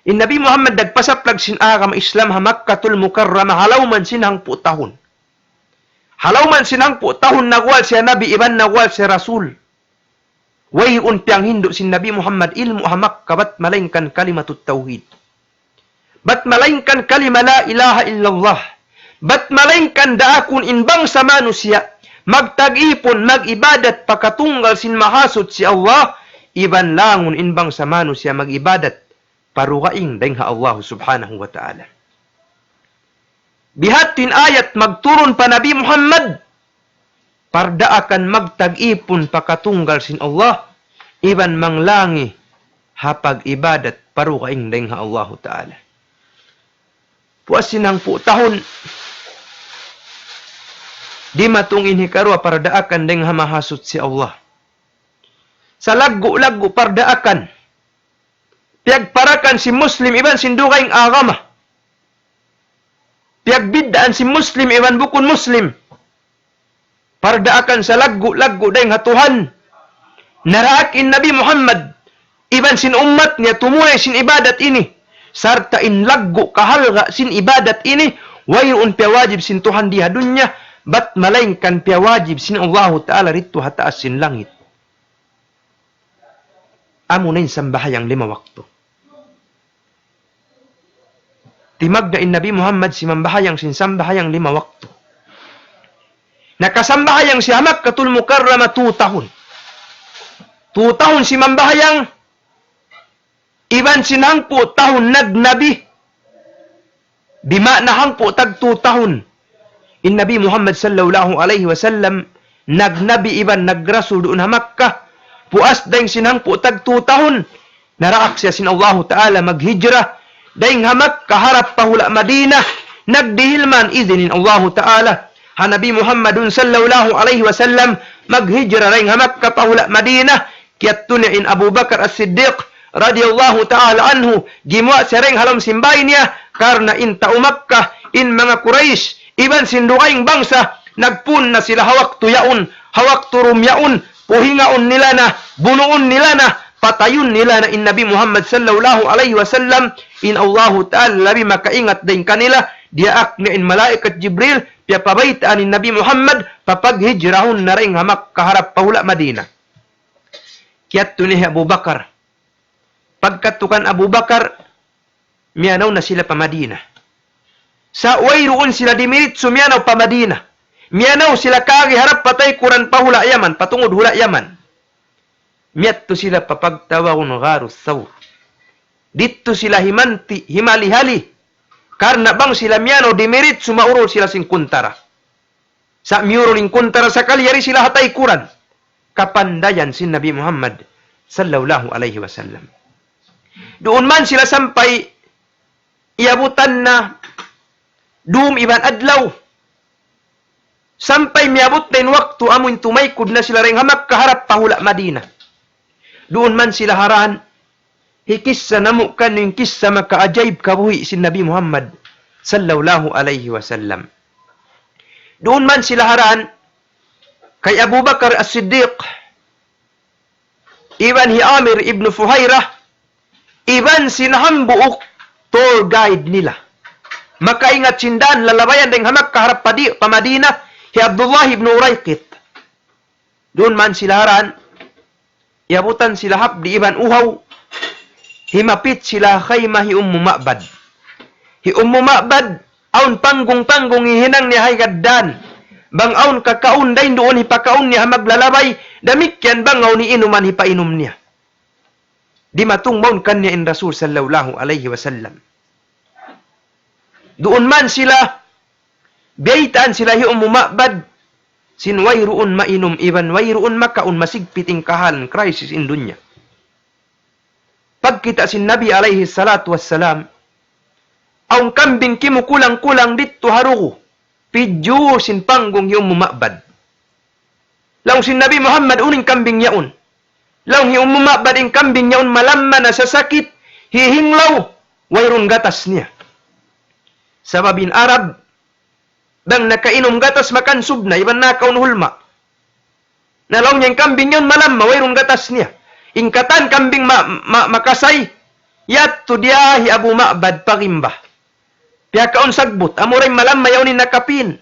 In Nabi Muhammad nagpasaplag sin agam Islam ha Makkatul Mukarrama halawman sinang putahon. Halawman sinang putahon nagwal siya Nabi iban nagwal siya Rasul. Way unpiang hindo sin Nabi Muhammad ilmu ha Makkah bat malaingkan kalimatut tauhid. Bat malaingkan kalima la ilaha illallah. Bat malaingkan daakun inbang sa manusia magtag-ipon mag-ibadat pakatunggal sin mahasud si Allah iban langun inbang sa manusia mag-ibadat parugaing dengha Allah subhanahu wa ta'ala. Bihatin ayat magturun pa Nabi Muhammad parda akan magtag-ipon pakatunggal sin Allah iban manglangi hapag ibadat parugaing dengha Allah ta'ala. Puas sinang tahun di matungin hikarwa parda akan dengha mahasud si Allah. Sa lagu-lagu parda akan piagparakan si Muslim iban sindugay ang agama. Piagbidaan si Muslim iban bukun Muslim. Pardaakan sa lagu-lagu dayang hatuhan. Naraakin Nabi Muhammad iban sin ummat niya tumuay sin ibadat ini. Sarta in lagu kahalga sin ibadat ini. Wayun piawajib sin Tuhan di hadunya. Bat malaingkan piawajib sin Allah Ta'ala rito hataas sin langit. Amo na yung sambahayang 5 waktu. Timagdain Nabi Muhammad si mambahayang sinsambahayang 5 waktu. Nakasambahayang si Makkatul Mukarrama 2 tahun. 2 tahun si mambahayang iban sinangpo tahun nagnabi. Bima nahangpo tag 2 tahun. In Nabi Muhammad sallallahu alaihi wasallam nagnabi iban nagrasul doon ha Makkah. Puas dahing sinangpo tag 2 tahun. Naraak siya sin Allah Ta'ala maghijrah. Dahing hamak kaharap pahula Madinah, nagdihilman izinin Allah Ta'ala. Ha Nabi Muhammadun sallallahu alaihi wasallam, maghijra ring hamak kapahula Madinah, kiyat tuniin Abu Bakar as-Siddiq, radiyallahu ta'ala anhu, gimwa siya ring halam simbay niya, karna in taumakkah, in mga Quraysh, iban sindukaing bangsa, nagpun na sila hawak tuyaun, hawak turumyaun, puhingaon nila na, bunuon nila na, patayun nila na in Nabi Muhammad sallallahu alaihi wasallam in Allah Ta'ala labi makaingat din kanila diaak ni in malaikat Jibril piya pabaitaan in Nabi Muhammad papaghijrahon na ring hamak kaharap pahula Madinah. Kiyat tunihi Abu Bakar. Pagkatukan Abu Bakar miyanaw na sila pa Madinah. Sa wayroon sila dimirit sumyanaw pa Madinah. Miyanaw sila kagi harap patay kuran pahula Yaman patungod hula Yaman. Miyat to sila papagtawag ng Gharus Thawr. Dito sila himalihali. Karna bang sila miyano dimirit sumaurol sila sing kuntara. Sa miyuro ning kuntara sa kalyari sila hatay kuran. kapandayan si Nabi Muhammad sallallahu alaihi wasallam. Doon man sila sampay iabutan na iban adlaw. Sampay miabot din waktu amun tumaykod na sila ring hamak kaharap pahula Madina. Doon man sila haran hikissa namo kaning kissa makaajaib kabuhi si Nabi Muhammad sallallahu alaihi wasallam. Doon man sila haran kay Abu Bakar As-Siddiq, iban hi Amir ibn Fuhairah, iban sinahambuok tour guide nila. Makaingat sindan lalabayan ding hamak kaharap pa Madina hi Abdullah ibn Urayqit. Doon man sila haran, iabutan sila habdi iban uhaw, himapit sila khaymah hi Ummu Ma'bad. Hi Ummu Ma'bad, aun panggong-panggong hihinang niya hay gaddan. Bang aun kakaun dahin doon hipakaun niya maglalabay, damikyan bang aun inuman hipainom niya. Di matungmaun kanya in Rasul sallallahu alaihi wasallam. Doon man sila, biyaitaan sila hi Ummu Ma'bad, sinwayruun mainom, iban wayruun makaun masigpiting kahalan, crisis in dunya. Pagkita sin Nabi alaihi salatu wassalam, ang kambing kimukulang-kulang dito haruko, pidyo sin panggong hi Ummu Ma'bad. Laong sin Nabi Muhammad uning kambing yaon. Laong hi Ummu Ma'bad ing kambing yaon malamman na sa sakit, hihinglaw, wayrun gatas niya. Sa babin Arab, bang nakainom gatas makansub na, iban nakaun hulma. Nalaw niyang kambing yun malamma, wayrun gatas niya. Ingkatan kambing makasay, yatto diya hi Abu Ma'bad pagimba. Piyakaon sagbot, amuray malam mayawnin nakapin.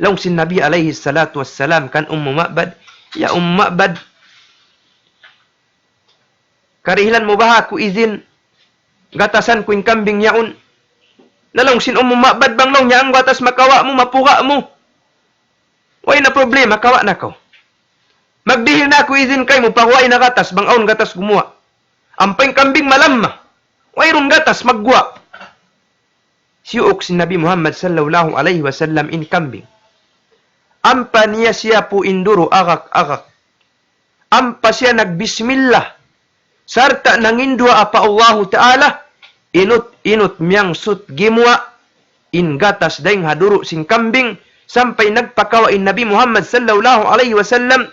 Laong sin Nabi alaihi salatu wassalam kan Ummu Ma'bad, ya Ummu Ma'bad, karihilan mo ba ako izin, gatasan ko yung kambing yaon. Nalaong sin Ummu Ma'bad bang nong niya ang gatas makawa mo, mapuka mo. Way na problema, kawa na ko. Magdihil na ako izin kay mo, pahuay na gatas, bang aon gatas gumawa. Ampay kambing malamma, wayron gatas magguwa. Siyok si Nabi Muhammad sallallahu alaihi wasallam in kambing. Ampa niya siya po induro agak-agak. Ampa siya nagbismillah. Sarta nangindua apa Allahu Ta'ala, inut miyang sut gimwa, in gatas daing haduro sing kambing, sampai nagpakawain Nabi Muhammad sallallahu alaihi wasallam,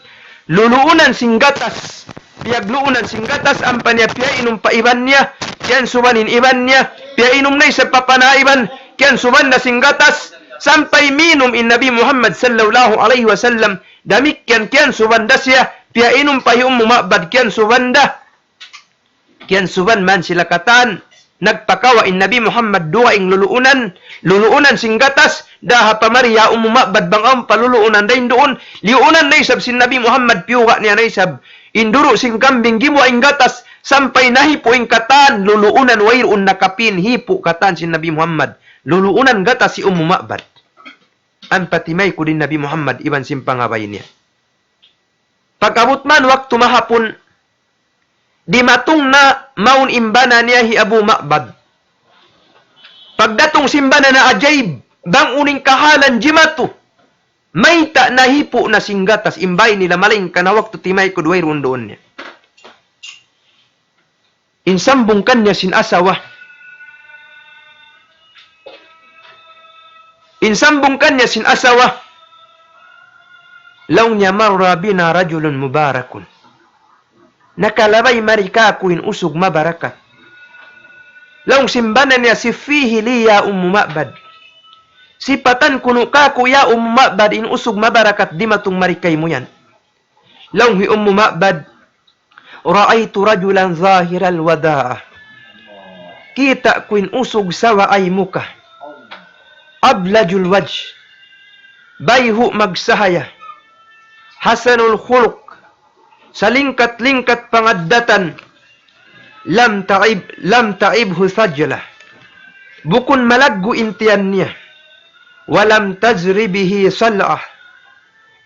luluunan sing gatas. Piyagluunan sing gatas, ampa niya piya inum pa iban niya, kiyan sumanin iban niya, piya inum na isa papanaiban, kiyan suman na sing gatas, sampai minum in Nabi Muhammad sallallahu alaihi wasallam, damik kiyan subanda siya, piya inum pa hi Ummu Ma'bad, kiyan subanda. Kiyan suban man sila katan, nagpakawa in Nabi Muhammad dua ing luluunan sing gatas, daha pamariya Ummu Ma'bad bang ang paluluunan dahin doon, liunan na isab sin Nabi Muhammad, piuga niya na isab, induro sing kambing gimwa ing gatas, sampay nahipo ing katan, luluunan wayroon nakapin, hipo katan sin Nabi Muhammad, luluunan gatas si Ummu Ma'bad. Ang patimay ko din Nabi Muhammad, iban simpangabay niya. Pag-abot man waktu mahapon, di matong na maun imbana niya hi Abu Ma'bad. Pagdatong simbana na ajaib, bang uning kahalan jimatu, may ta nahipo na singgatas, imbay nila maling kanawak to timay ko duway rundoon niya. Insambong kanya sin asawa. Insambong kanya sin asawa. Law niya marra bina rajulun mubarakun. Nakalabay marika kuin usog mabarakat. Laong simbana niya si fihi liya Ummu Ma'bad. Sipatan kuno ka kuya Ummu Ma'bad in usog mabarakat di matong marikay mo yan. Laong hi Ummu Ma'bad, ra'aytu rajulan zahiral wada'a. Kita kuin usog sawa ay muka. Ablajul wajh. Bayhu magsahaya. Hasanul khuluq. Sa lingkat-lingkat pangaddatan, lam ta'ibhu sajlah. Bukun malaggu intiyan niya. Walam tajri bihi sal'ah.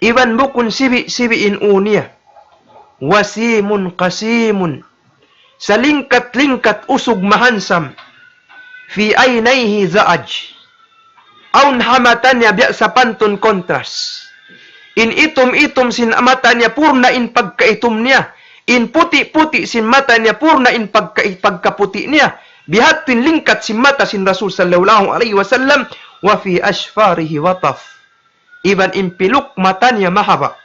Iban bukun sibi-sibiin uniya. Wasimun qasimun. Sa lingkat-lingkat usog mahansam. Fi aynayhi za'aj. Aun hamatan niya biya sa pantun kontras. In itom-itom sin mata niya, purna in pagkaitom niya. In puti-puti sin mata niya, purna in pagkaputi niya. Bihatin lingkat sin mata sin Rasul sallallahu alaihi wasallam, wa fi ashfarihi wataf. Iban in piluk mata niya mahaba.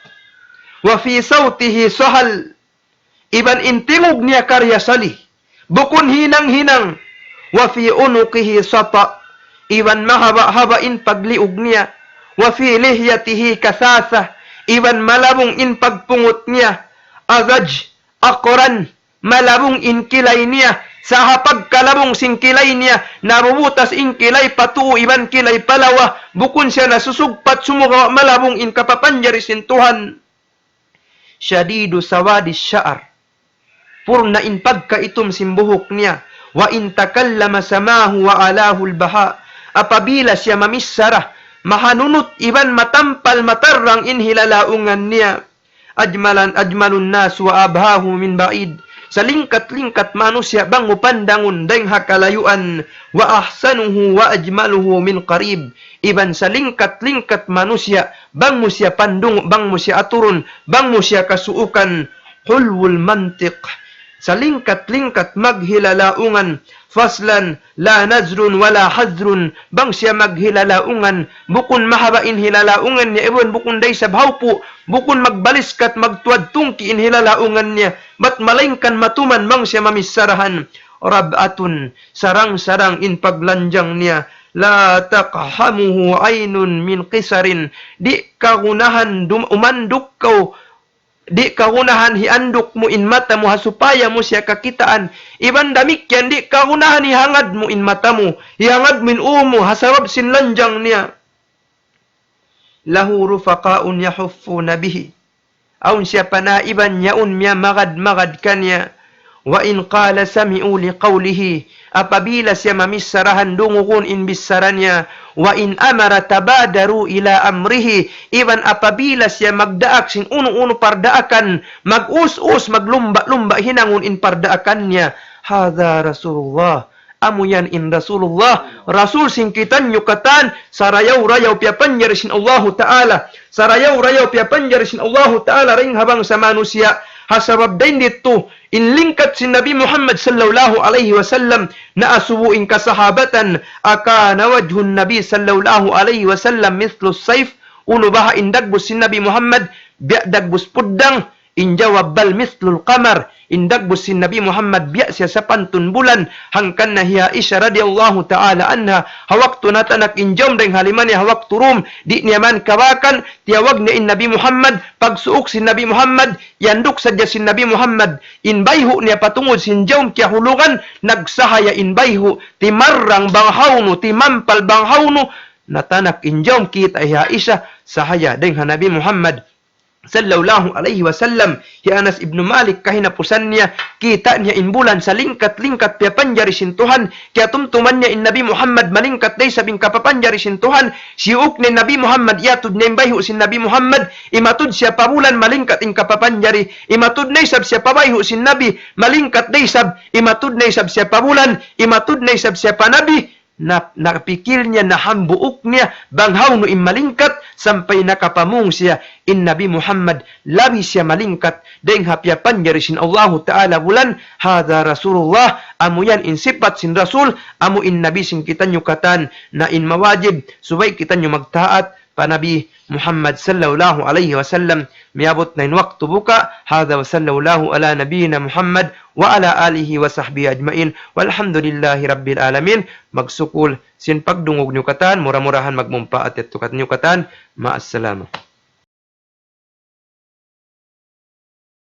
Wa fi sawtihi sahal. Iban in tingog niya karyasali. Bukun hinang-hinang. Wa fi unuqihi sata. Iban mahaba-haba in pagliog niya. Wa fi lihyatihi kasasa. Iban malabong in pagpungot niya. Azaj, akoran, malabong in kilay niya. Sa hapag kalabong sing kilay niya, nabubutas in kilay patuo, iban kilay palawa. Bukun siya nasusugpat, sumugawa malabong in kapapanjari sintuhan. Syadidu sawadis sya'ar. Purna in pagkaitom simbuhok niya. Wa in takallama samahu wa alahul baha. Apabila siya mamissara, mahanunot iban matampal matarrang in hilalaungan niya. Ajmalun nas wa abhahu min ba'id. Sa lingkat-lingkat manusia bang mupandangon dayng hakalayuan. Wa ahsanuhu wa ajmaluhu min qarib. Iban sa lingkat-lingkat manusia bang mo siya pandung, bang mo siya aturun, bang mo siya kasuukan. Hulwul mantiq. Sa lingkat-lingkat maghilalaungan. Faslan, la nazrun wala hazrun. Bang siya maghilalaungan. Bukun mahabain hilalaungan niya. Ibon bukun day sa bhawpo. Bukun magbaliskat magtuad tungki in hilalaungan niya. Ba't malingkan matuman bang siya mamissarahan. Rab'atun, sarang-sarang in paglanjang niya. La taqhamuhu aynun min qisarin. Di kagunahan umanduk kau. Di kaunahan hianduk mo in mata mo hasupaya mo siya kakitaan. Iban damikyan di kaunahan hihangad mo in mata mo. Hihangad mo in umo hasarab sinlanjang niya. Lahu rufaqaun yahuffuna bihi. Aun siya panaiban yaun miya magad-magad kanya. Wa in qala sami'u liqawlihi. Apabila siya mamissarahan dungukun in bissara niya. Wa in amara tabadaru ila amrihi. Iban apabila siya magdaak sin uno-uno pardaakan. Mag-us-us, maglumba-lumba hinangun in pardaakan niya. Hadha Rasulullah. Amo yan in Rasulullah. Rasul singkitan nyukatan. Sarayaw-rayaw piyapanjarisin Allah Ta'ala. Sarayaw-rayaw piyapanjarisin Allah Ta'ala ring habang sa manusia. Hasabab din dito, inlingkat si Nabi Muhammad sallallahu alaihi wasallam na asubuin kasahabatan, akana wajhun Nabi sallallahu alaihi wasallam mithlu sayf, uno baha indagbus si Nabi Muhammad, biadagbus puddang, injawab bal mithlul qamar, indagbus si Nabi Muhammad, biya siya sa pantun bulan, hangkan na hiya Aisha radiyallahu ta'ala anha, hawak tunatanak injom deng halimani hawak turum, di niya man kawakan, tiyawag niya in Nabi Muhammad, pagsuok si Nabi Muhammad, yanduk sadya si Nabi Muhammad, inbayhu niya patungod sinjom kya hulugan, nagsahaya inbayhu, timarrang banghawno, timampal banghawno, natanak injom kita hiya Aisha, sahaya deng Nabi Muhammad, sallallahu alaihi wasallam. Hi Anas ibn Malik kahinapusan niya, kita niya in bulan sa lingkat-lingkat piyapanjari sintuhan, kaya tumtuman niya in Nabi Muhammad malingkat day sabing kapapanjari sintuhan, siuk ni Nabi Muhammad yatud na imbayhu sin Nabi Muhammad, imatud siya pabulan malingkat in kapapanjari, imatud na isab siya pabayhu sin Nabi, malingkat day sab, imatud na isab siya pabulan, imatud na isab siya panabi, napikil niya, nahambuok niya, banghaw no imalingkat, sampay nakapamung siya, in Nabi Muhammad, labi siya malingkat, deng hapyapan jarisin Allah Ta'ala bulan, hadha Rasulullah, amu yan in sipat sin Rasul, amu in Nabi sin kita nyukatan, na in mawajib, subay kita nyo magtaat, pa Nabi Muhammad sallallahu alaihi wasallam, miyabot na in waktu buka, hadha wa sallallahu ala nabiyina Muhammad, wa ala alihi wa sahbihi ajmain, walhamdulillahi rabbil alamin. Magsukul sin pagdungog nyukatan, mura-murahan magmumpaat at tukat nyukatan, ma'assalamah.